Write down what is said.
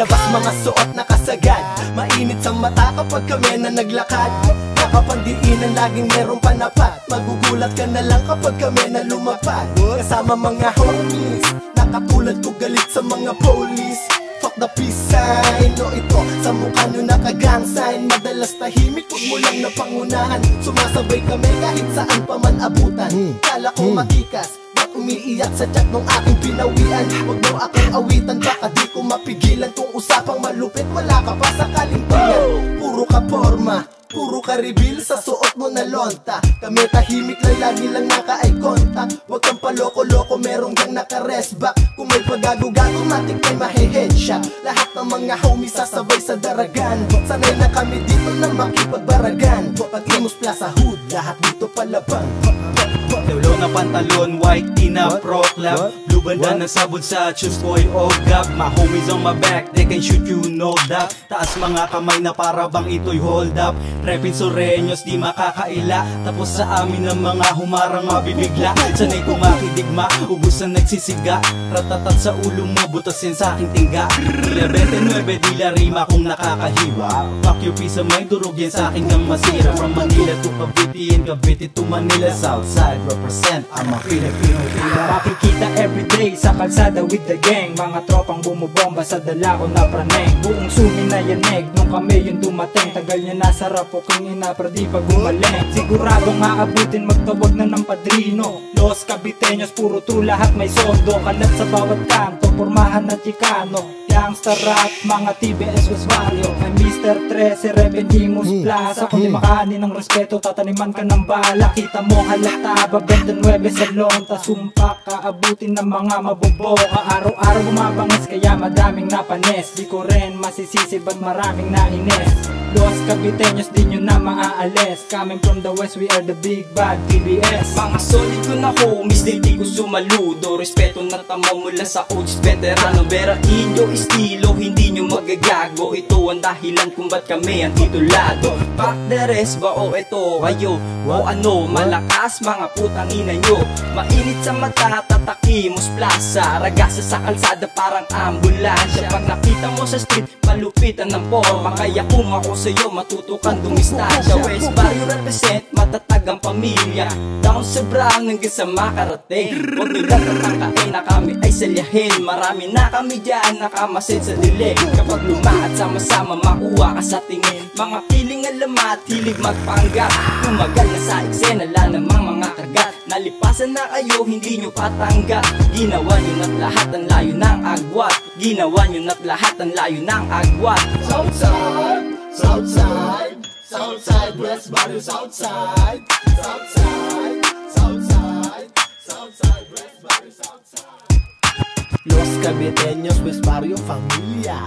palabas mga suot na kasagad. Mainit sa mata kapag kami na naglakad. Nakapandiinan laging merong panapat. Magugulat ka na lang kapag kami na lumapad. Kasama mga homies, nakatulad ko galit sa mga police. Fuck the peace sign, no ito sa mukha nyo naka-gang sign. Madalas tahimik, huwag mo lang napangunahan. Sumasabay kami kahit saan pa man abutan. Kala ko matikas, ba't umiiyak sa chat nung aking pinawian? Huwag mo akong awitan, baka di ko mapigilan. Kung usapang malupit, wala ka pa sa kalimpiyan. Puro ka porma, puro ka reveal sa suot mo na lonta. Kami tahimik lang, lagi lang naka-eye contact. Huwag kang paloko-loko, merong gang naka-restback. Kung may pagago-gago, matik may mahe-headshot. Lahat ng mga homies sasabay sa daragan. Sanay na kami dito na makipagbaragan. Pag-Imus Plaza Hood, lahat dito palabang. Teulo na pantalon, white tee na pro club. Blue banda na sabon sa choose boy o gab. My homies on my back, they can shoot you, no doubt. Taas mga kamay na para bang ito'y hold up. Repin Soreños di makakaila. Tapos sa amin ng mga humarang mabibigla. Sanay kumakidigma, ubusan nagsisiga. Ratatat sa ulo mo, butasin sa aking tingga. 29 di la rima kung nakakahiwa. Fuck your peace of mind, durog yan sa aking gang masira. From Manila to Cavite and Cavite to Manila, Southside represent, I'm a Filipino tila. Makikita everyday sa kalsada with the gang. Mga tropang bumubomba sa dala ko na praneng. Buong sumi na yanig nung kami yung dumating. Tagal niya nasa rapoking ina pero di pa gumaling. Siguradong aabutin magtawag na ng padrino. Los Caviteños puro true, lahat may sondo. Kalat sa bawat kanto, pormahan na Chicano. Youngster rap, mga TBS was Barrio. May Mr. 13, Pag-Imus Plaza. Kung di makahanin ng respeto, tataniman ka ng bala. Kita mo halata, 29 sa lonta. Sumpa ka, abutin ng mga mabuboka. Araw-araw bumabangis, kaya madaming napanes. Di ko rin masisisi, ba't maraming nainis. Los Caviteños, di nyo na maaalis. Coming from the west, we are the big bad TBS. Mga solid ko na homies, di ko sumaludo. Respeto na tama mula sa coach veterano. Pero inyo estilo, hindi nyo magagago. Ito ang dahilan kung ba't kami ang titulado. Back the rest ba o ito kayo? O ano, malakas mga putang ina nyo. Mainit sa mata, Tatakimus Plaza. Ragasa sa kalsada parang ambulansya. Pag nakita mo sa street, malupitan ng forma. Kaya kung ako sa'yo, matutukan dumistansya. West Barrio represent, matatag ang pamilya. Down sa brown hanggang sa makarating. Huwag nilang tatangkain na kami ay salyahin. Marami na kami dyan nakamasid sa dilig. Kapag lumahat sama-sama, makuha ka sa tingin. Mga piling alamat, hilig magpanggap. Tumagal na sa eksena, namang mga kagat. Nalipasan na kayo, hindi nyo patanggap. Ginawa nyo na't lahat ang layo ng agwat. Ginawa nyo na't lahat ang layo ng agwat. Southside, Southside, Southside, West Barrio, Southside, Southside, Southside, Southside, West Barrio, Southside. Los Caviteños, West Barrio, familia.